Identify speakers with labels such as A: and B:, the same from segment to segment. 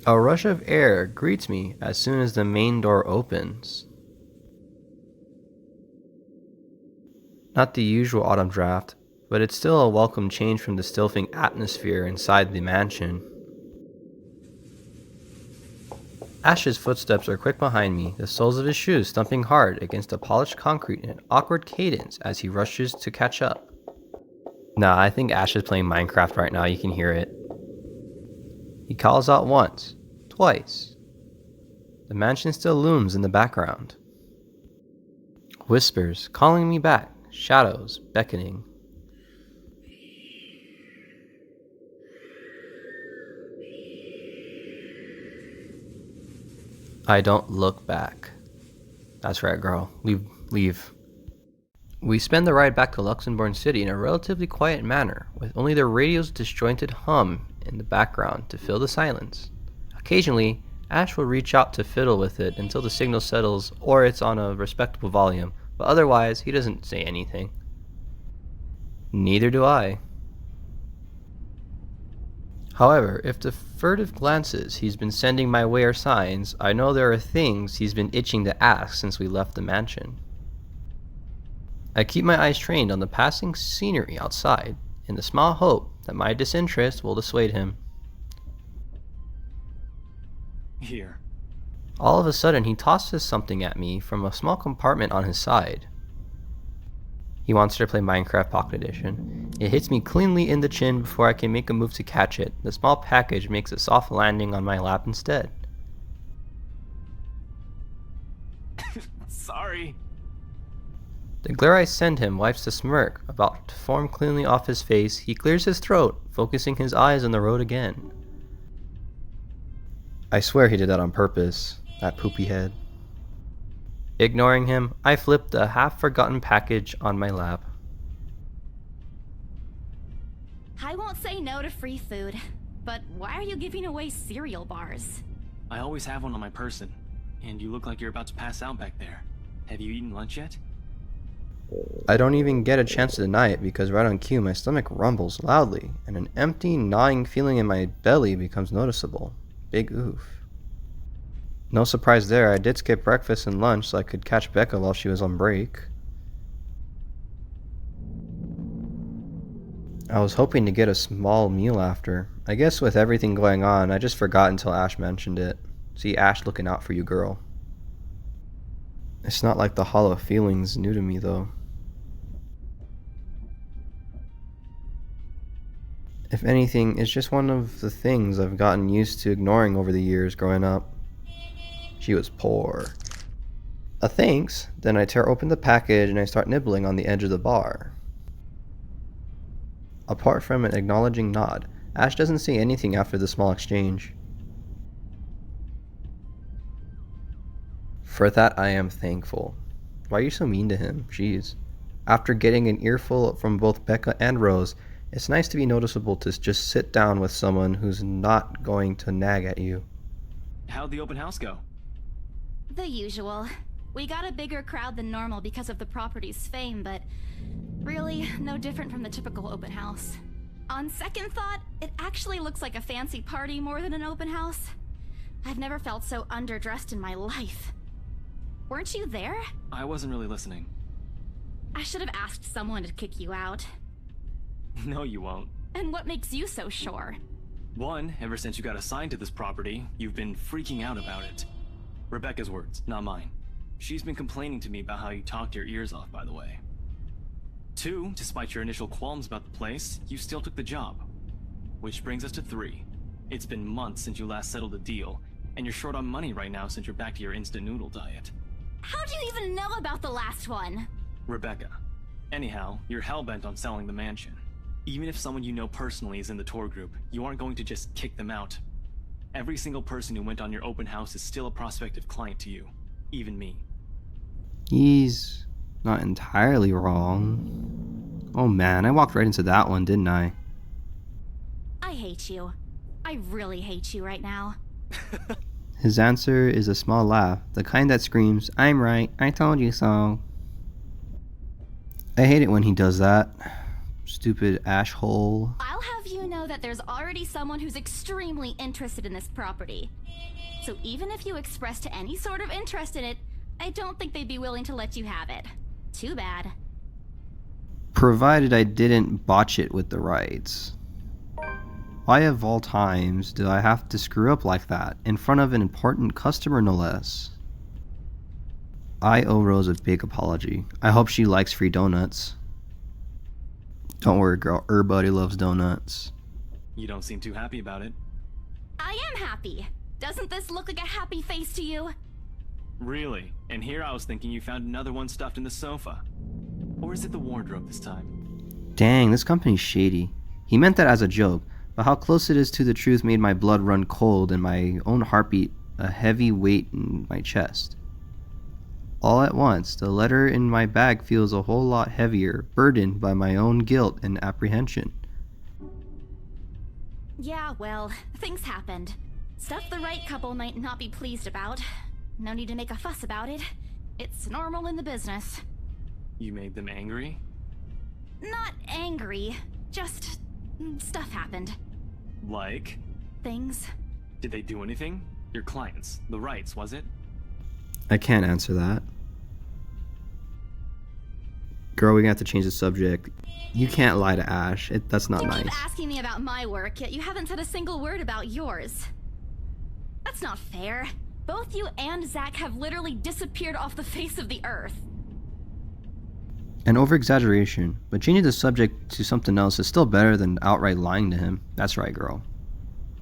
A: A rush of air greets me as soon as the main door opens. Not the usual autumn draft, but it's still a welcome change from the stifling atmosphere inside the mansion. Ash's footsteps are quick behind me, the soles of his shoes thumping hard against the polished concrete in an awkward cadence as he rushes to catch up. Nah, I think Ash is playing Minecraft right now, you can hear it. He calls out once, twice. The mansion still looms in the background. Whispers calling me back, shadows beckoning. I don't look back. That's right, girl. Leave. We spend the ride back to Luxembourg City in a relatively quiet manner, with only the radio's disjointed hum in the background to fill the silence. Occasionally, Ash will reach out to fiddle with it until the signal settles or it's on a respectable volume, but otherwise he doesn't say anything. Neither do I. However, if the furtive glances he's been sending my way are signs, I know there are things he's been itching to ask since we left the mansion. I keep my eyes trained on the passing scenery outside, in the small hope that my disinterest will dissuade him.
B: Here.
A: All of a sudden, he tosses something at me from a small compartment on his side. He wants to play Minecraft Pocket Edition. It hits me cleanly in the chin before I can make a move to catch it. The small package makes a soft landing on my lap instead.
B: Sorry.
A: The glare I send him wipes the smirk about to form cleanly off his face. He clears his throat, focusing his eyes on the road again. I swear he did that on purpose, that poopy head. Ignoring him, I flip the half-forgotten package on my lap.
C: I won't say no to free food, but why are you giving away cereal bars?
B: I always have one on my person, and you look like you're about to pass out back there. Have you eaten lunch yet?
A: I don't even get a chance to deny it because right on cue my stomach rumbles loudly and an empty, gnawing feeling in my belly becomes noticeable. Big oof. No surprise there, I did skip breakfast and lunch so I could catch Becca while she was on break. I was hoping to get a small meal after. I guess with everything going on, I just forgot until Ash mentioned it. See, Ash looking out for you, girl. It's not like the hollow feeling's new to me, though. If anything, it's just one of the things I've gotten used to ignoring over the years growing up. She was poor. A thanks, then I tear open the package and I start nibbling on the edge of the bar. Apart from an acknowledging nod, Ash doesn't say anything after the small exchange. For that I am thankful. Why are you so mean to him? Jeez. After getting an earful from both Becca and Rose, it's nice to be noticeable to just sit down with someone who's not going to nag at you.
B: How'd the open house go?
C: The usual. We got a bigger crowd than normal because of the property's fame, but really no different from the typical open house. On second thought, it actually looks like a fancy party more than an open house. I've never felt so underdressed in my life. Weren't you there?
B: I wasn't really listening.
C: I should have asked someone to kick you out.
B: No, you won't.
C: And what makes you so sure?
B: One, ever since you got assigned to this property, you've been freaking out about it. Rebecca's words, not mine. She's been complaining to me about how you talked your ears off, by the way. Two, despite your initial qualms about the place, you still took the job. Which brings us to three. It's been months since you last settled a deal, and you're short on money right now since you're back to your instant noodle diet.
C: How do you even know about the last one?
B: Rebecca. Anyhow, you're hellbent on selling the mansion. Even if someone you know personally is in the tour group, you aren't going to just kick them out. Every single person who went on your open house is still a prospective client to you. Even me.
A: He's not entirely wrong. Oh man, I walked right into that one, didn't I?
C: I hate you. I really hate you right now.
A: His answer is a small laugh, the kind that screams, "I'm right, I told you so." I hate it when he does that. stupid ash hole.
C: I'll have you know that there's already someone who's extremely interested in this property. So even if you expressed any sort of interest in it, I don't think they'd be willing to let you have it. Too bad.
A: Provided I didn't botch it with the rights. Why of all times do I have to screw up like that, in front of an important customer no less? I owe Rose a big apology. I hope she likes free donuts. Don't worry, girl, everybody loves donuts.
B: You don't seem too happy about it.
C: I am happy. Doesn't this look like a happy face to you?
B: Really? And here I was thinking you found another one stuffed in the sofa. Or is it the wardrobe this time?
A: Dang, this company's shady. He meant that as a joke, but how close it is to the truth made my blood run cold and my own heartbeat a heavy weight in my chest. All at once, the letter in my bag feels a whole lot heavier, burdened by my own guilt and apprehension.
C: Yeah, well, things happened. Stuff the right couple might not be pleased about. No need to make a fuss about it. It's normal in the business.
B: You made them angry?
C: Not angry, just stuff happened.
B: Like?
C: Things.
B: Did they do anything? Your clients, the rights, was it?
A: I can't answer that. Girl, we're gonna have to change the subject. You can't lie to Ash. That's not
C: You
A: nice.
C: keep asking me about my work, yet you haven't said a single word about yours. That's not fair. Both you and Zach have literally disappeared off the face of the earth.
A: An over-exaggeration, but changing the subject to something else is still better than outright lying to him. That's right, girl.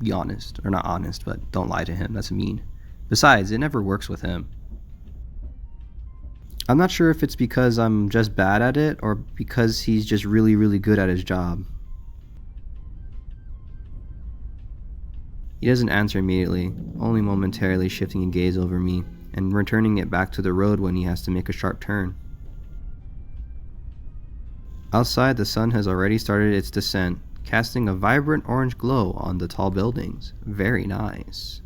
A: Be honest. Or not honest, but don't lie to him. That's mean. Besides, it never works with him. I'm not sure if it's because I'm just bad at it or because he's just really, really good at his job. He doesn't answer immediately, only momentarily shifting a gaze over me and returning it back to the road when he has to make a sharp turn. Outside, the sun has already started its descent, casting a vibrant orange glow on the tall buildings. Very nice.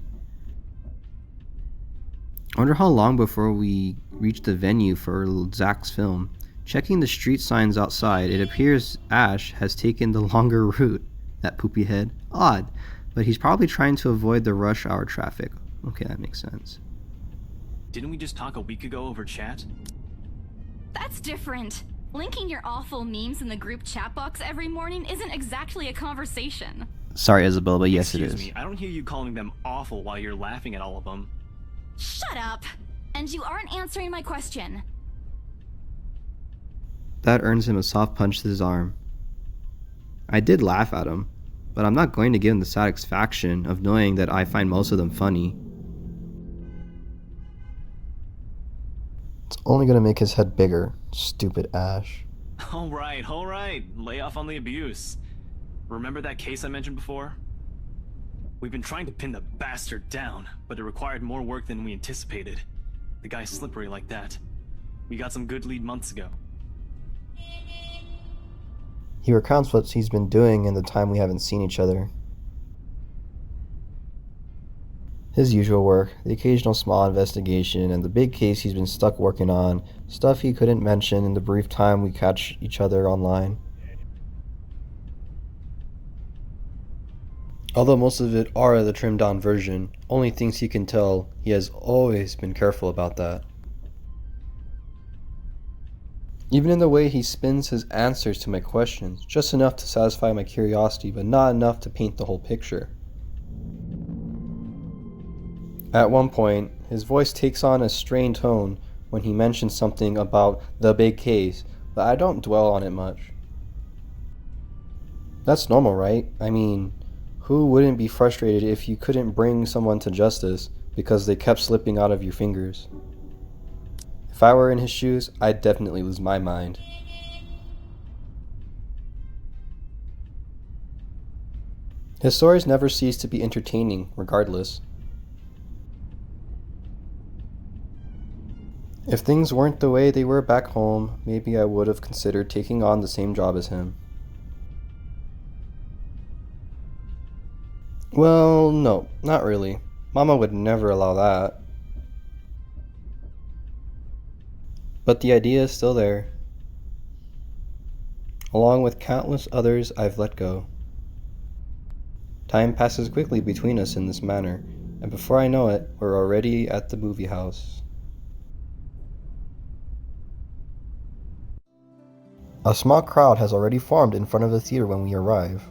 A: I wonder how long before we reach the venue for Zach's film. Checking the street signs outside, it appears Ash has taken the longer route. That poopy head. Odd, but he's probably trying to avoid the rush hour traffic. Okay, that makes sense.
B: Didn't we just talk a week ago over chat?
C: That's different. Linking your awful memes in the group chat box every morning isn't exactly a conversation.
A: Sorry, Isabel, but yes,
B: Excuse
A: it is.
B: me, I don't hear you calling them awful while you're laughing at all of them.
C: Shut up! And you aren't answering my question.
A: That earns him a soft punch to his arm. I did laugh at him, but I'm not going to give him the satisfaction of knowing that I find most of them funny. It's only going to make his head bigger, stupid Ash.
B: Alright, lay off on the abuse. Remember that case I mentioned before? We've been trying to pin the bastard down, but it required more work than we anticipated. The guy's slippery like that. We got some good lead months ago.
A: He recounts what he's been doing in the time we haven't seen each other. His usual work, the occasional small investigation, and the big case he's been stuck working on, stuff he couldn't mention in the brief time we catch each other online. Although most of it are the trimmed down version, only things he can tell, he has always been careful about that. Even in the way he spins his answers to my questions, just enough to satisfy my curiosity, but not enough to paint the whole picture. At one point, his voice takes on a strained tone when he mentions something about the big case, but I don't dwell on it much. That's normal, right? I mean, who wouldn't be frustrated if you couldn't bring someone to justice because they kept slipping out of your fingers? If I were in his shoes, I'd definitely lose my mind. His stories never cease to be entertaining, regardless. If things weren't the way they were back home, maybe I would have considered taking on the same job as him. Well, no, not really. Mama would never allow that. But the idea is still there. along with countless others I've let go. Time passes quickly between us in this manner, and before I know it, we're already at the movie house. A small crowd has already formed in front of the theater when we arrive.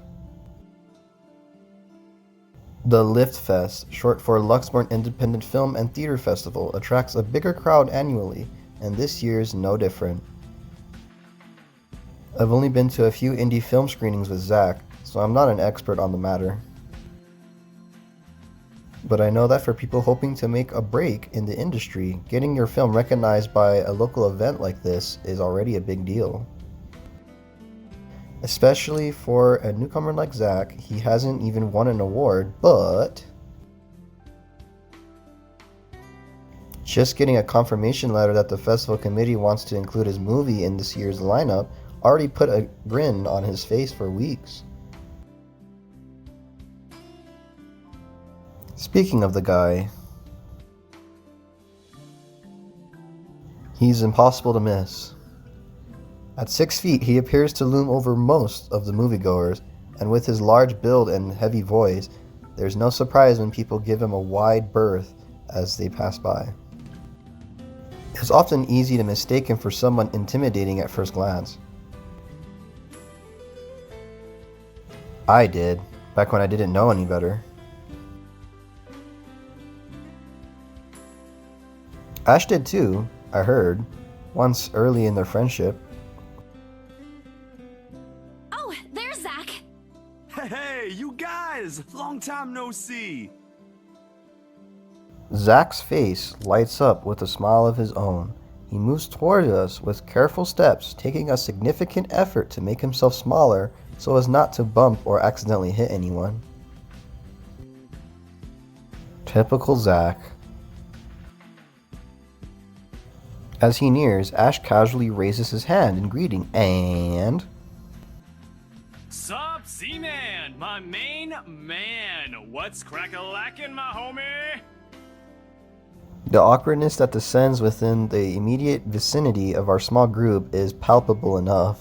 A: The Lift Fest, short for Luxembourg Independent Film and Theater Festival, attracts a bigger crowd annually, and this year's no different. I've only been to a few indie film screenings with Zach, so I'm not an expert on the matter. But I know that for people hoping to make a break in the industry, getting your film recognized by a local event like this is already a big deal. Especially for a newcomer like Zach, he hasn't even won an award, but just getting a confirmation letter that the festival committee wants to include his movie in this year's lineup already put a grin on his face for weeks. Speaking of the guy, he's impossible to miss. At 6 feet, he appears to loom over most of the moviegoers, and with his large build and heavy voice, there's no surprise when people give him a wide berth as they pass by. It's often easy to mistake him for someone intimidating at first glance. I did, back when I didn't know any better. Ash did too, I heard, once early in their friendship.
C: Oh, there's Zach!
D: Hey, you guys! Long time no see!
A: Zach's face lights up with a smile of his own. He moves toward us with careful steps, taking a significant effort to make himself smaller so as not to bump or accidentally hit anyone. Typical Zach. As he nears, Ash casually raises his hand in greeting and...
B: Sup, Z-Man, my main man. What's crack-a-lackin', my homie?
A: The awkwardness that descends within the immediate vicinity of our small group is palpable enough.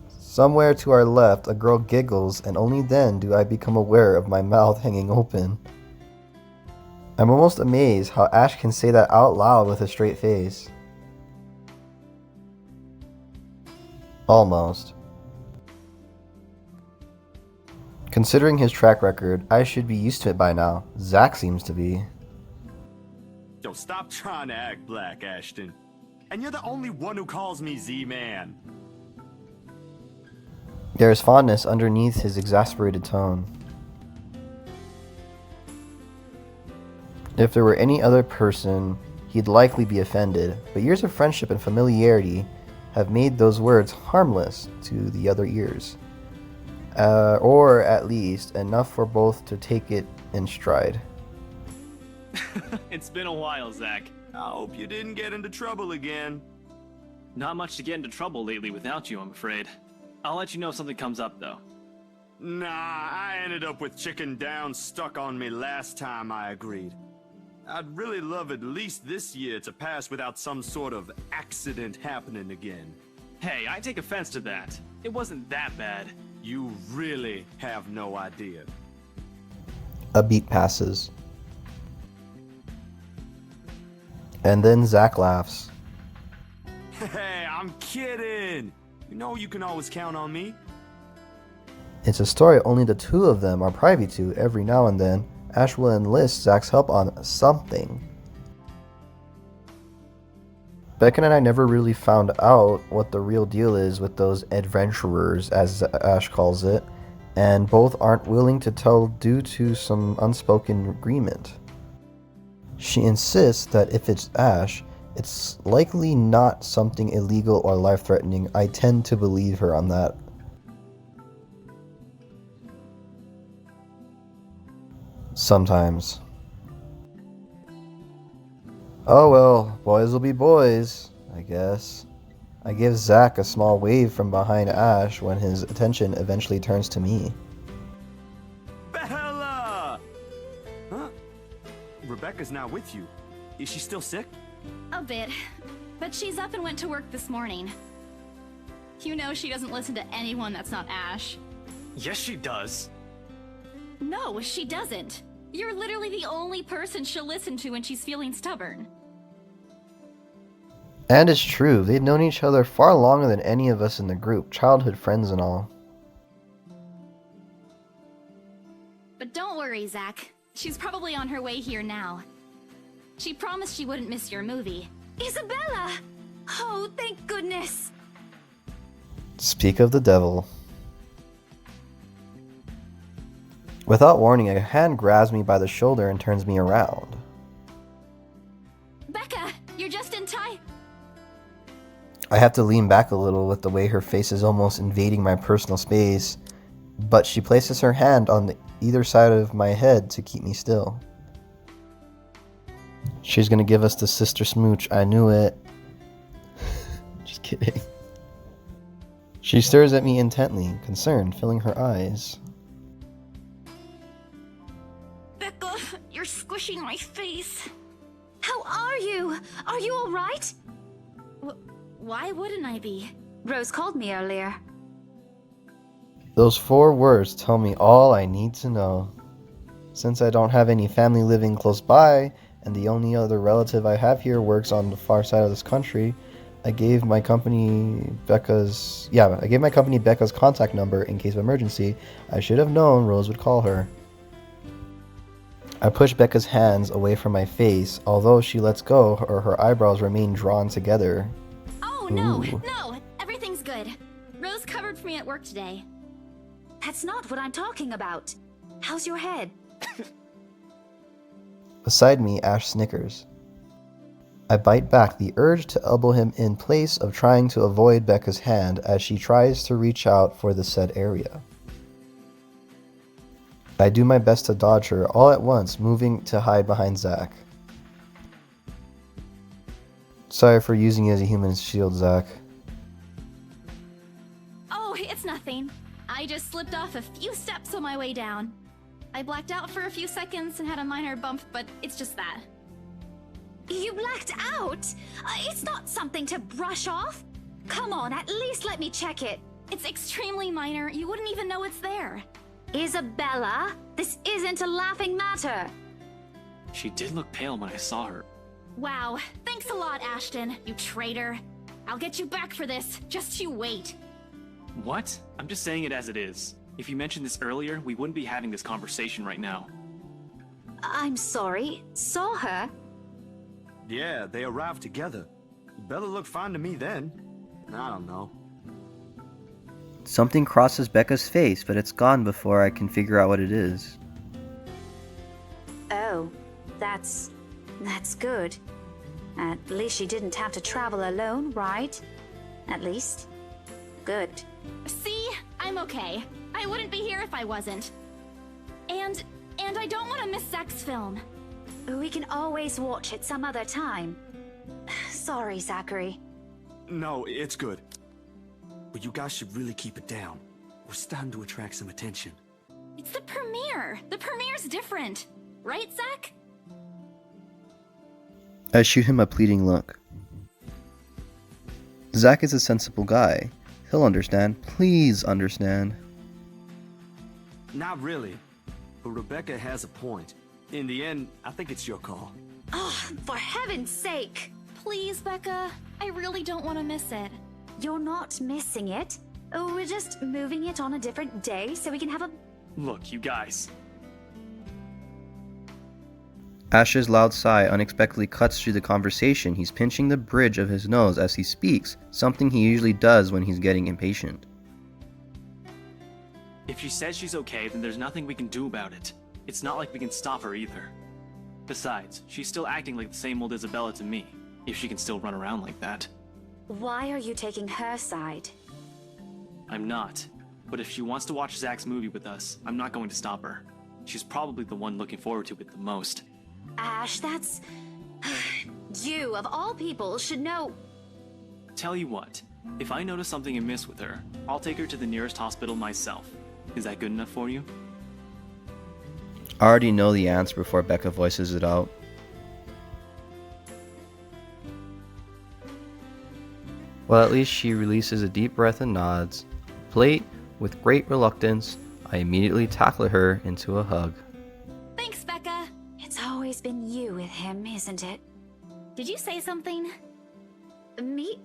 A: Somewhere to our left, a girl giggles, and only then do I become aware of my mouth hanging open. I'm almost amazed how Ash can say that out loud with a straight face. Almost. Considering his track record, I should be used to it by now. Zach seems to be.
D: Yo, stop trying to act black, Ashton. And you're the only one who calls me Z-Man.
A: There is fondness underneath his exasperated tone. If there were any other person, he'd likely be offended, but years of friendship and familiarity have made those words harmless to the other ears. Or at least enough for both to take it in stride.
B: It's been a while, Zach.
D: I hope you didn't get into trouble again.
B: Not much to get into trouble lately without you, I'm afraid. I'll let you know if something comes up, though.
D: Nah, I ended up with chicken down stuck on me last time I agreed. I'd really love at least this year to pass without some sort of accident happening again.
B: Hey, I take offense to that. It wasn't that bad.
D: You really have no idea.
A: A beat passes. And then Zach laughs.
D: Hey, I'm kidding! You know you can always count on me.
A: It's a story only the two of them are privy to. Every now and then, Ash will enlist Zach's help on something. Beckon and I never really found out what the real deal is with those adventurers, as Ash calls it, and both aren't willing to tell due to some unspoken agreement. She insists that if it's Ash, it's likely not something illegal or life-threatening. I tend to believe her on that. Sometimes. Oh well, boys will be boys, I guess. I give Zach a small wave from behind Ash when his attention eventually turns to me.
D: Bella! Huh? Rebecca's not with you. Is she still sick?
C: A bit. But she's up and went to work this morning. You know she doesn't listen to anyone that's not Ash.
B: Yes, she does.
C: No, she doesn't. You're literally the only person she'll listen to when she's feeling stubborn.
A: And it's true, they'd known each other far longer than any of us in the group, childhood friends and all.
C: But don't worry, Zach. She's probably on her way here now. She promised she wouldn't miss your movie. Isabella! Oh, thank goodness!
A: Speak of the devil. Without warning, a hand grabs me by the shoulder and turns me around.
C: Becca, you're just in time.
A: I have to lean back a little with the way her face is almost invading my personal space, but she places her hand on either side of my head to keep me still. She's gonna give us the sister smooch, I knew it. Just kidding. She stares at me intently, concern filling her eyes.
C: Becca, you're squishing my face. How are you? Are you alright? Why wouldn't I be? Rose called me earlier.
A: Those 4 words tell me all I need to know. Since I don't have any family living close by, and the only other relative I have here works on the far side of this country, I gave my company Becca's contact number in case of emergency. I should have known Rose would call her. I push Becca's hands away from my face, although she lets go, her eyebrows remain drawn together.
C: Oh, no, no, everything's good. Rose covered for me at work today. That's not what I'm talking about. How's your head?
A: Beside me, Ash snickers. I bite back the urge to elbow him in place of trying to avoid Becca's hand as she tries to reach out for the said area. I do my best to dodge her all at once, moving to hide behind Zach. Sorry for using you as a human shield, Zach.
C: Oh, it's nothing. I just slipped off a few steps on my way down. I blacked out for a few seconds and had a minor bump, but it's just that. You blacked out? It's not something to brush off. Come on, at least let me check it. It's extremely minor. You wouldn't even know it's there. Isabella, this isn't a laughing matter.
B: She did look pale when I saw her.
C: Wow, thanks a lot, Ashton, you traitor. I'll get you back for this. Just you wait.
B: What? I'm just saying it as it is. If you mentioned this earlier, we wouldn't be having this conversation right now.
C: I'm sorry. Saw her?
D: Yeah, they arrived together. Bella looked fine to me then. I don't know.
A: Something crosses Becca's face, but it's gone before I can figure out what it is.
E: Oh, that's good. At least she didn't have to travel alone, right? At least. Good.
C: See? I'm okay. I wouldn't be here if I wasn't. And I don't want to miss Zach's film.
E: We can always watch it some other time. Sorry, Zachary.
D: No, it's good. But you guys should really keep it down. We're starting to attract some attention.
C: It's the premiere. The premiere's different. Right, Zach?
A: I shoot him a pleading look. Zach is a sensible guy. He'll understand. Please understand.
D: Not really. But Rebecca has a point. In the end, I think it's your call.
E: Oh, for heaven's sake!
C: Please, Becca. I really don't want to miss it.
E: You're not missing it. Oh, we're just moving it on a different day so we can have a...
B: Look, you guys.
A: Ash's loud sigh unexpectedly cuts through the conversation. He's pinching the bridge of his nose as he speaks, something he usually does when he's getting impatient.
B: If she says she's okay, then there's nothing we can do about it. It's not like we can stop her either. Besides, she's still acting like the same old Isabella to me, if she can still run around like that.
E: Why are you taking her side?
B: I'm not. But if she wants to watch Zach's movie with us, I'm not going to stop her. She's probably the one looking forward to it the most.
E: Ash, that's... You, of all people, should know...
B: Tell you what, if I notice something amiss with her, I'll take her to the nearest hospital myself. Is that good enough for you?
A: I already know the answer before Becca voices it out. Well, at least she releases a deep breath and nods. Plate, with great reluctance, I immediately tackle her into a hug.
C: Thanks, Becca.
E: It's always been you with him, isn't it?
C: Did you say something?
E: Me?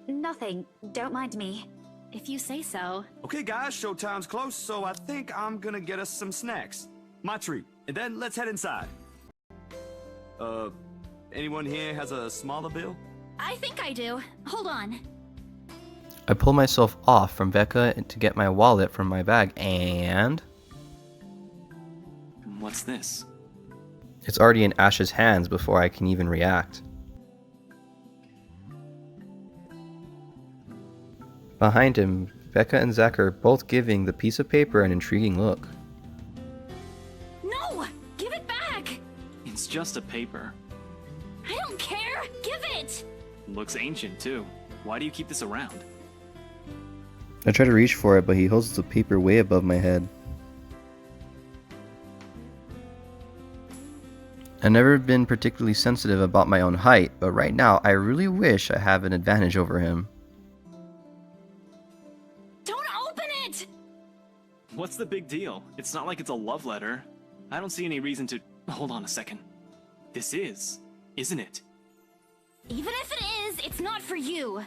E: Nothing. Don't mind me.
C: If you say so.
D: Okay, guys, showtime's close, so I think I'm gonna get us some snacks. My treat. And then let's head inside. Anyone here has a smaller bill?
C: I think I do. Hold on.
A: I pull myself off from Becca to get my wallet from my bag, and
B: What's this?
A: it's already in Ash's hands before I can even react. Behind him, Becca and Zach are both giving the piece of paper an intriguing look.
C: No! Give it back!
B: It's just a paper.
C: I don't care! Give it!
B: Looks ancient, too. Why do you keep this around?
A: I try to reach for it, but he holds the paper way above my head. I've never been particularly sensitive about my own height, but right now I really wish I have an advantage over him.
C: Don't open it!
B: What's the big deal? It's not like it's a love letter. I don't see any reason to... Hold on a second. This is, isn't it?
C: Even if it is, it's not for you.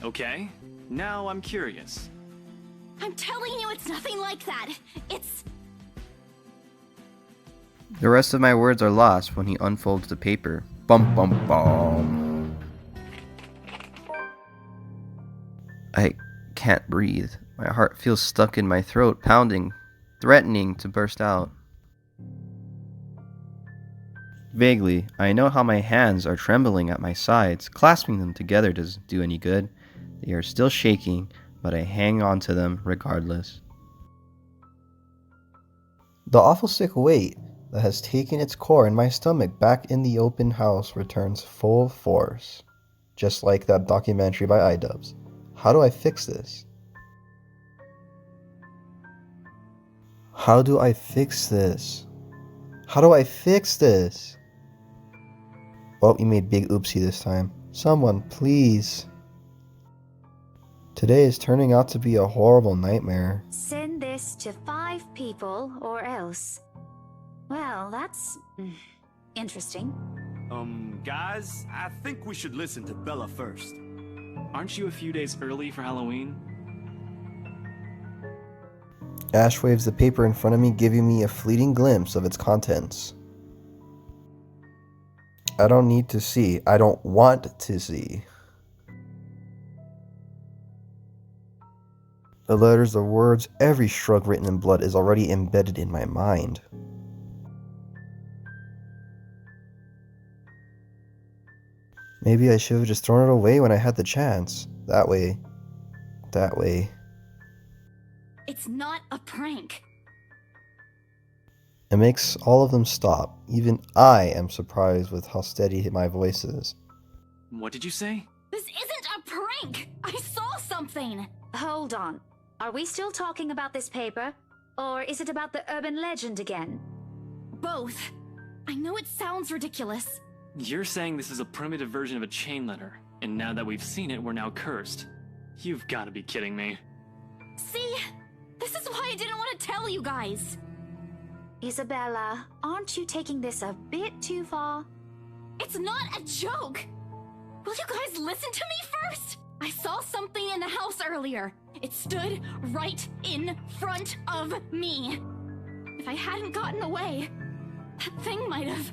B: Okay. Now I'm curious.
C: I'm telling you, it's nothing like that. It's...
A: The rest of my words are lost when he unfolds the paper. Bum bum bum. I can't breathe. My heart feels stuck in my throat, pounding, threatening to burst out. Vaguely, I know how my hands are trembling at my sides. Clasping them together doesn't do any good. They are still shaking, but I hang on to them regardless. The awful sick weight that has taken its core in my stomach back in the open house returns full force. Just like that documentary by iDubbbz. How do I fix this? How do I fix this? How do I fix this? Well, you made big oopsie this time. Someone, please. Today is turning out to be a horrible nightmare.
E: Send this to 5 people or else. Well, that's interesting.
D: Guys, I think we should listen to Bella first.
B: Aren't you a few days early for Halloween?
A: Ash waves the paper in front of me, giving me a fleeting glimpse of its contents. I don't need to see. I don't want to see. The letters, the words, every shrug written in blood is already embedded in my mind. Maybe I should have just thrown it away when I had the chance. That way.
C: It's not a prank.
A: It makes all of them stop. Even I am surprised with how steady my voice is.
B: What did you say?
C: This isn't a prank! I saw something!
E: Hold on. Are we still talking about this paper? Or is it about the urban legend again?
C: Both. I know it sounds ridiculous.
B: You're saying this is a primitive version of a chain letter, and now that we've seen it, we're now cursed. You've got to be kidding me.
C: See? This is why I didn't want to tell you guys.
E: Isabella, aren't you taking this a bit too far?
C: It's not a joke! Will you guys listen to me first? I saw something in the house earlier. It stood right in front of me. If I hadn't gotten away, that thing might have...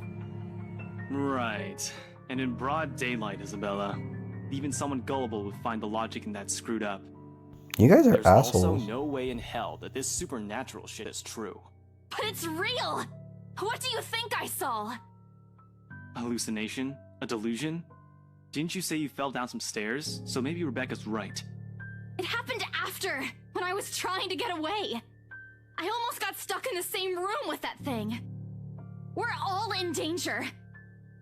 B: Right. And in broad daylight, Isabella. Even someone gullible would find the logic in that screwed up.
A: You guys are
B: There's
A: assholes.
B: also no way in hell that this supernatural shit is true.
C: But it's real! What do you think I saw?
B: A hallucination? A delusion? Didn't you say you fell down some stairs? So maybe Rebecca's right.
C: It happened after, when I was trying to get away. I almost got stuck in the same room with that thing. We're all in danger.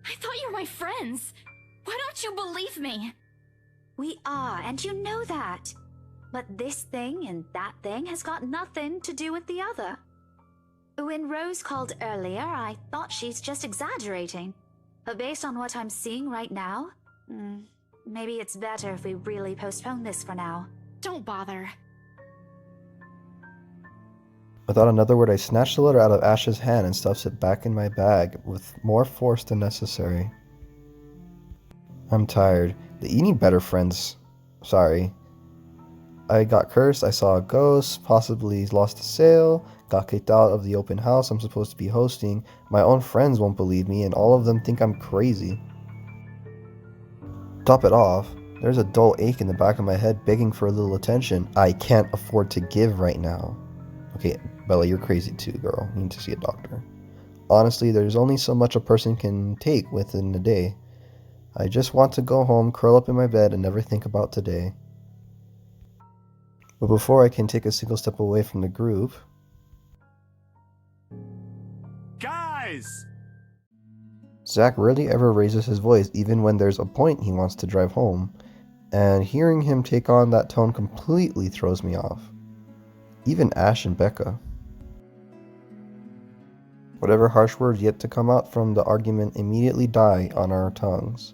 C: I thought you were my friends. Why don't you believe me?
E: We are, and you know that. But this thing and that thing has got nothing to do with the other. When Rose called earlier, I thought she's just exaggerating. But based on what I'm seeing right now, Maybe it's better if we really postpone this for now.
C: Don't bother.
A: Without another word, I snatch the letter out of Ash's hand and stuffs it back in my bag with more force than necessary. I'm tired. You need better friends. Sorry. I got cursed, I saw a ghost, possibly lost a sale, got kicked out of the open house I'm supposed to be hosting. My own friends won't believe me, and all of them think I'm crazy. Top it off, there's a dull ache in the back of my head begging for a little attention I can't afford to give right now. Okay, Bella, you're crazy too, girl. You need to see a doctor. Honestly, there's only so much a person can take within a day. I just want to go home, curl up in my bed, and never think about today. But before I can take a single step away from the group...
D: Guys!
A: Zach rarely ever raises his voice, even when there's a point he wants to drive home, and hearing him take on that tone completely throws me off. Even Ash and Becca. Whatever harsh words yet to come out from the argument immediately die on our tongues.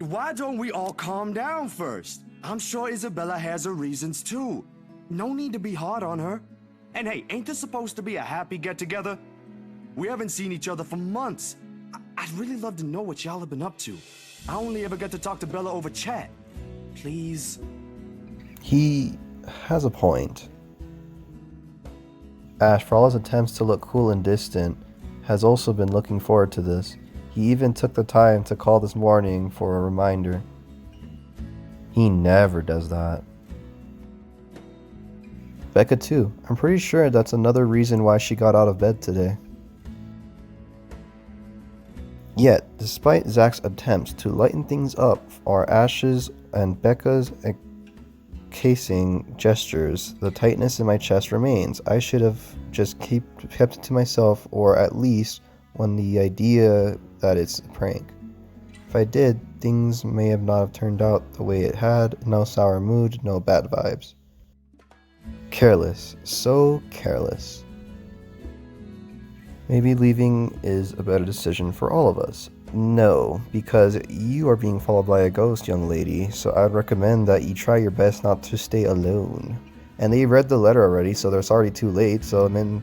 D: Why don't we all calm down first? I'm sure Isabella has her reasons too. No need to be hard on her. And hey, ain't this supposed to be a happy get-together? We haven't seen each other for months. I'd really love to know what y'all have been up to. I only ever get to talk to Bella over chat. Please?
A: He has a point. Ash, for all his attempts to look cool and distant, has also been looking forward to this. He even took the time to call this morning for a reminder. He never does that. Becca too. I'm pretty sure that's another reason why she got out of bed today. Yet, despite Zach's attempts to lighten things up for Ash's and Becca's casing gestures, the tightness in my chest remains. I should have just kept it to myself, or at least when the idea that it's a prank. If I did, things may have not have turned out the way it had. No sour mood, no bad vibes. Careless, so careless. Maybe leaving is a better decision for all of us. No, because you are being followed by a ghost, young lady, so I'd recommend that you try your best not to stay alone. And they read the letter already, so it's already too late, so I mean,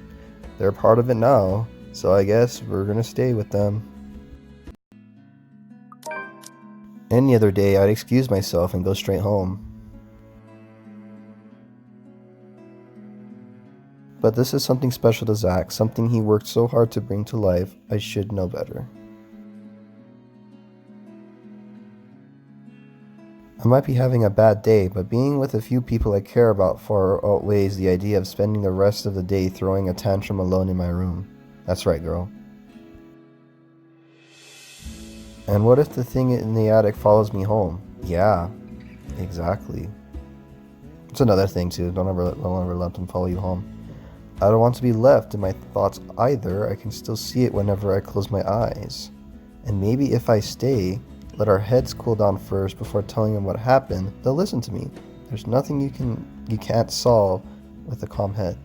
A: they're part of it now, so I guess we're gonna stay with them. Any other day, I'd excuse myself and go straight home. But this is something special to Zach, something he worked so hard to bring to life. I should know better. I might be having a bad day, but being with a few people I care about far outweighs the idea of spending the rest of the day throwing a tantrum alone in my room. That's right, girl. And what if the thing in the attic follows me home? Yeah, exactly. It's another thing too, don't ever let them follow you home. I don't want to be left in my thoughts either. I can still see it whenever I close my eyes. And maybe if I stay, let our heads cool down first before telling them what happened, they'll listen to me. There's nothing you can't solve with a calm head.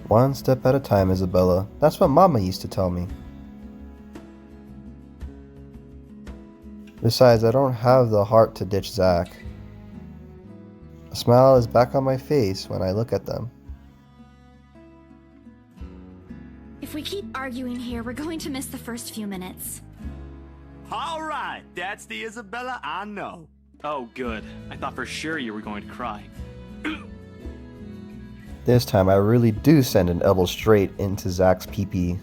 A: One step at a time, Isabella. That's what Mama used to tell me. Besides, I don't have the heart to ditch Zach. A smile is back on my face when I look at them.
C: If we keep arguing here, we're going to miss the first few minutes.
D: Alright, that's the Isabella I know.
B: Oh, good. I thought for sure you were going to cry.
A: This time I really do send an elbow straight into Zach's pee-pee.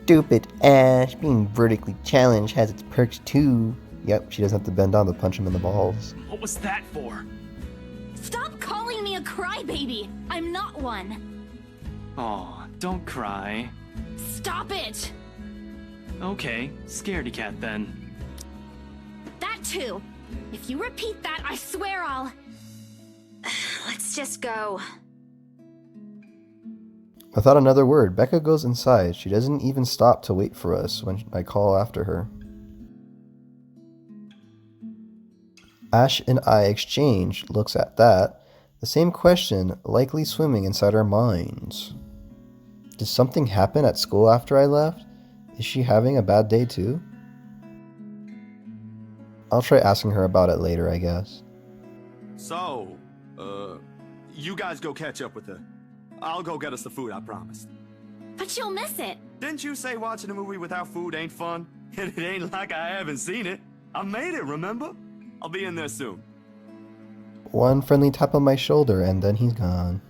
A: Stupid Ash, being vertically challenged has its perks too. Yep, she doesn't have to bend down to punch him in the balls.
B: What was that for?
C: Stop calling me a crybaby! I'm not one!
B: Aw, don't cry.
C: Stop it!
B: Okay, scaredy cat then.
C: That too! If you repeat that, I swear I'll...
E: Let's just go.
A: Without another word, Becca goes inside. She doesn't even stop to wait for us when I call after her. Ash and I exchange looks at that. The same question likely swimming inside our minds. Did something happen at school after I left? Is she having a bad day too? I'll try asking her about it later, I guess.
D: So, you guys go catch up with her. I'll go get us the food I promised.
C: But you'll miss it.
D: Didn't you say watching a movie without food ain't fun? And it ain't like I haven't seen it. I made it, remember? I'll be in there soon.
A: One friendly tap on my shoulder and then he's gone.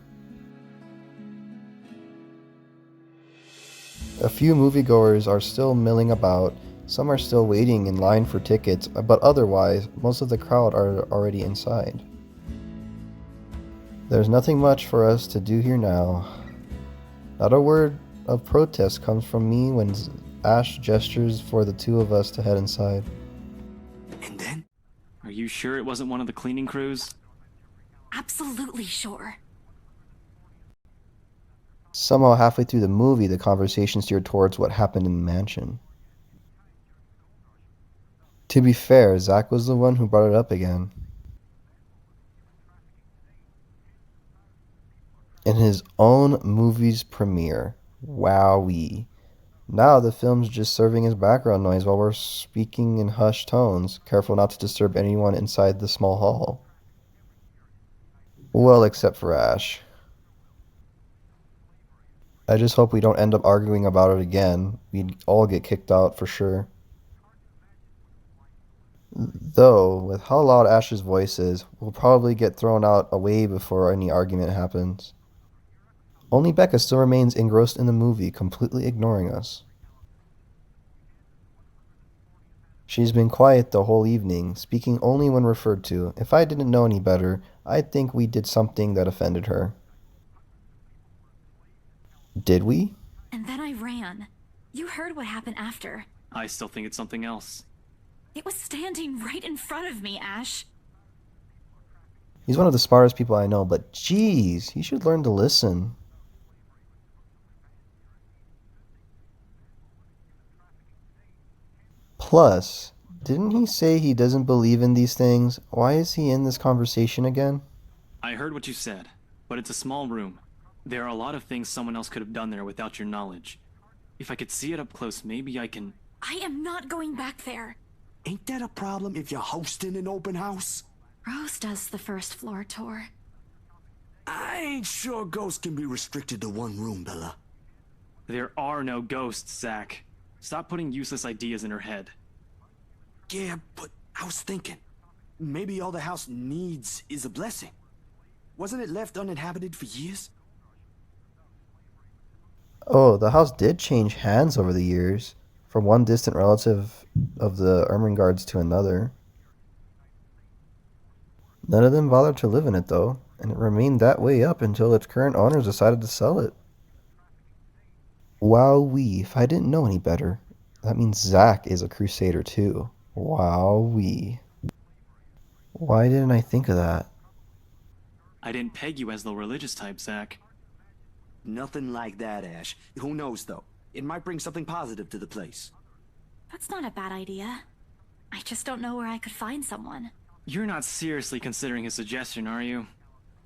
A: A few moviegoers are still milling about, some are still waiting in line for tickets, but otherwise, most of the crowd are already inside. There's nothing much for us to do here now. Not a word of protest comes from me when Ash gestures for the two of us to head inside.
D: And then?
B: Are you sure it wasn't one of the cleaning crews?
C: Absolutely sure.
A: Somehow halfway through the movie, the conversation steered towards what happened in the mansion. To be fair, Zach was the one who brought it up again. In his own movie's premiere. Wowee. Now the film's just serving as background noise while we're speaking in hushed tones, careful not to disturb anyone inside the small hall. Well, except for Ash. I just hope we don't end up arguing about it again. We'd all get kicked out for sure. Though, with how loud Ash's voice is, we'll probably get thrown out away before any argument happens. Only Becca still remains engrossed in the movie, completely ignoring us. She's been quiet the whole evening, speaking only when referred to. If I didn't know any better, I'd think we did something that offended her. Did we?
C: And then I ran. You heard what happened after.
B: I still think it's something else.
C: It was standing right in front of me, Ash.
A: He's one of the smartest people I know, but geez, he should learn to listen. Plus, didn't he say he doesn't believe in these things? Why is he in this conversation again?
B: I heard what you said, but it's a small room. There are a lot of things someone else could have done there without your knowledge. If I could see it up close, maybe I can...
C: I am not going back there.
D: Ain't that a problem if you're hosting an open house?
C: Rose does the first floor tour.
D: I ain't sure ghosts can be restricted to one room, Bella.
B: There are no ghosts, Zach. Stop putting useless ideas in her head.
D: Yeah, but I was thinking, maybe all the house needs is a blessing. Wasn't it left uninhabited for years?
A: Oh, the house did change hands over the years, from one distant relative of the Ermengardes to another. None of them bothered to live in it, though, and it remained that way up until its current owners decided to sell it. Wowee, if I didn't know any better, that means Zach is a crusader too. Wowee. Why didn't I think of that?
B: I didn't peg you as the religious type, Zach.
D: Nothing like that, Ash. Who knows, though? It might bring something positive to the place.
C: That's not a bad idea. I just don't know where I could find someone.
B: You're not seriously considering a suggestion, are you?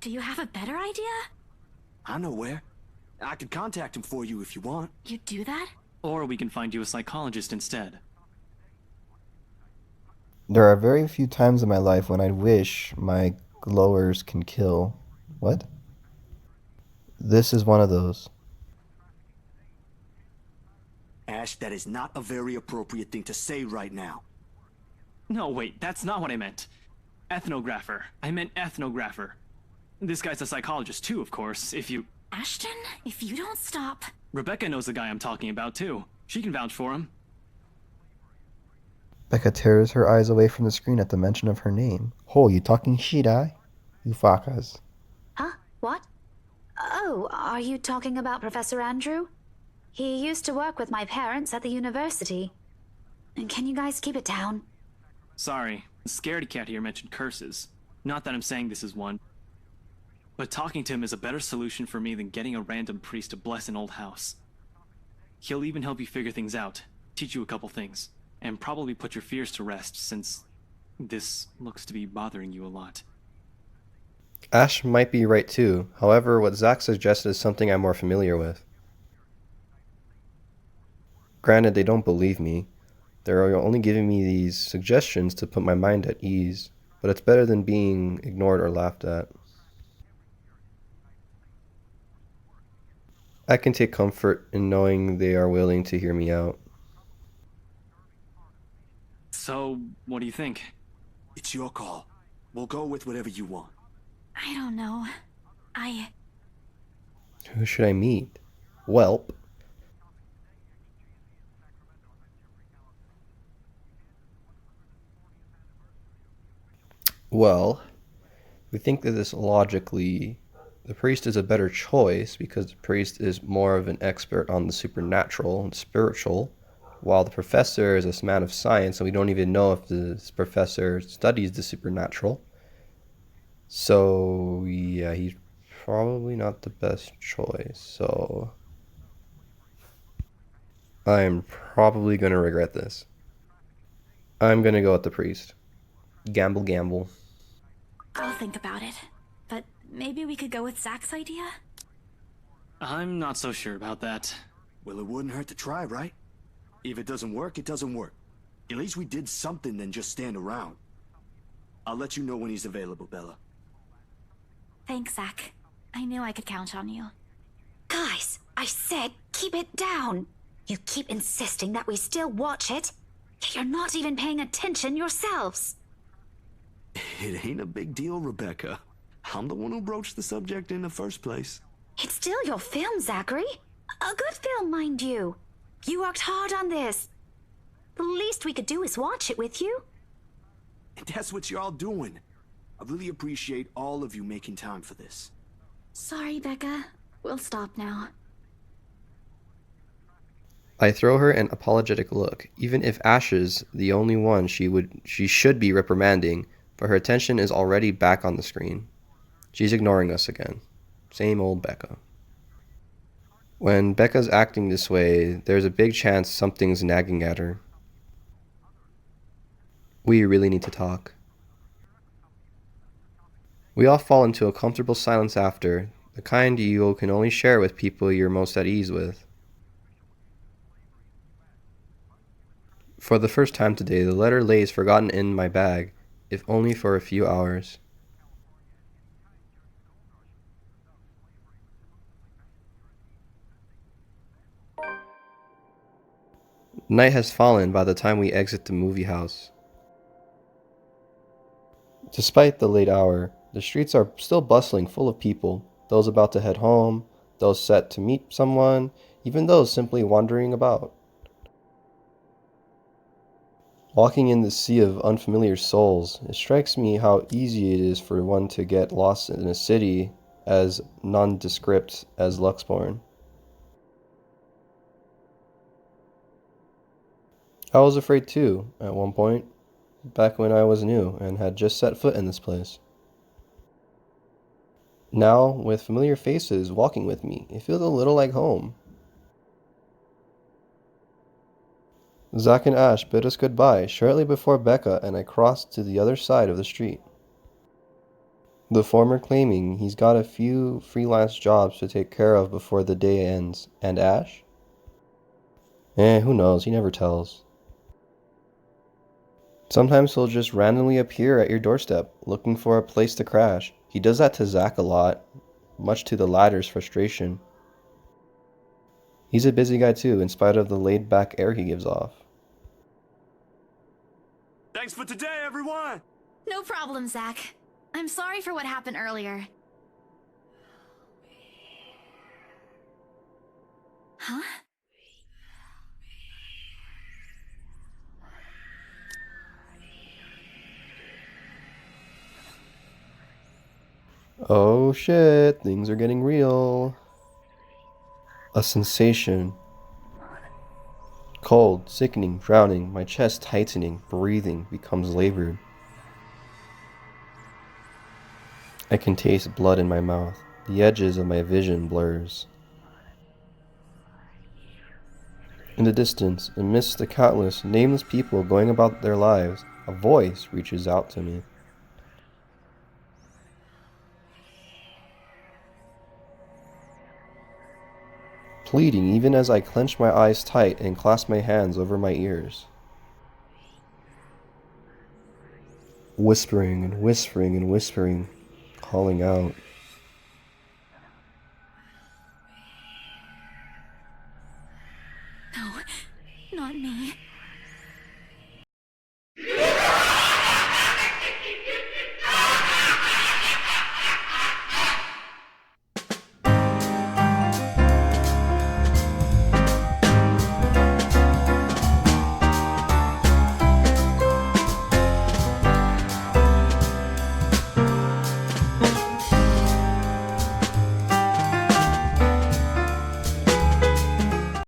C: Do you have a better idea?
D: I know where. I could contact him for you if you want.
C: You do that?
B: Or we can find you a psychologist instead.
A: There are very few times in my life when I wish my glowers can kill. What? This is one of those.
D: Ash, that is not a very appropriate thing to say right now.
B: No, wait, that's not what I meant. Ethnographer. I meant ethnographer. This guy's a psychologist too, of course, if you...
C: Ashton, if you don't stop...
B: Rebecca knows the guy I'm talking about too. She can vouch for him.
A: Becca tears her eyes away from the screen at the mention of her name. Ho, you talking shit, eh? You fuckers.
E: Huh? What? Oh, are you talking about Professor Andrew? He used to work with my parents at the university. And can you guys keep it down?
B: Sorry, the scaredy cat here mentioned curses. Not that I'm saying this is one. But talking to him is a better solution for me than getting a random priest to bless an old house. He'll even help you figure things out, teach you a couple things, and probably put your fears to rest since this looks to be bothering you a lot.
A: Ash might be right too. However, what Zach suggested is something I'm more familiar with. Granted, they don't believe me. They're only giving me these suggestions to put my mind at ease, but it's better than being ignored or laughed at. I can take comfort in knowing they are willing to hear me out.
B: So, what do you think?
D: It's your call. We'll go with whatever you want.
C: I don't know.
A: Who should I meet? Welp. Well, we think that this logically, the priest is a better choice because the priest is more of an expert on the supernatural and spiritual, while the professor is a man of science, and we don't even know if this professor studies the supernatural. So, yeah, he's probably not the best choice. So, I'm probably going to regret this. I'm going to go with the priest. Gamble, gamble.
C: I'll think about it. But maybe we could go with Zach's idea?
B: I'm not so sure about that.
D: Well, it wouldn't hurt to try, right? If it doesn't work, it doesn't work. At least we did something than just stand around. I'll let you know when he's available, Bella.
C: Thanks, Zach. I knew I could count on you.
E: Guys, I said keep it down. You keep insisting that we still watch it, yet you're not even paying attention yourselves.
D: It ain't a big deal, Rebecca. I'm the one who broached the subject in the first place.
E: It's still your film, Zachary. A good film, mind you. You worked hard on this. The least we could do is watch it with you.
D: And that's what you're all doing. I really appreciate all of you making time for this.
C: Sorry, Becca. We'll stop now.
A: I throw her an apologetic look, even if Ash is the only one she should be reprimanding, but her attention is already back on the screen. She's ignoring us again. Same old Becca. When Becca's acting this way, there's a big chance something's nagging at her. We really need to talk. We all fall into a comfortable silence after, the kind you can only share with people you're most at ease with. For the first time today, the letter lays forgotten in my bag, if only for a few hours. Night has fallen by the time we exit the movie house. Despite the late hour, the streets are still bustling, full of people, those about to head home, those set to meet someone, even those simply wandering about. Walking in this sea of unfamiliar souls, it strikes me how easy it is for one to get lost in a city as nondescript as Luxborn. I was afraid too, at one point, back when I was new and had just set foot in this place. Now, with familiar faces walking with me, it feels a little like home. Zach and Ash bid us goodbye shortly before Becca and I crossed to the other side of the street. The former claiming he's got a few freelance jobs to take care of before the day ends. And Ash? Who knows, he never tells. Sometimes he'll just randomly appear at your doorstep, looking for a place to crash. He does that to Zach a lot, much to the latter's frustration. He's a busy guy too, in spite of the laid-back air he gives off.
D: Thanks for today, everyone!
C: No problem, Zach. I'm sorry for what happened earlier. Huh?
A: Oh shit, things are getting real. A sensation. Cold, sickening, drowning, my chest tightening, breathing becomes labored. I can taste blood in my mouth. The edges of my vision blurs. In the distance, amidst the countless, nameless people going about their lives, a voice reaches out to me.
F: pleading even as I clenched my eyes tight and clasped my hands over my ears. Whispering and whispering and whispering, calling out.
C: No, not me.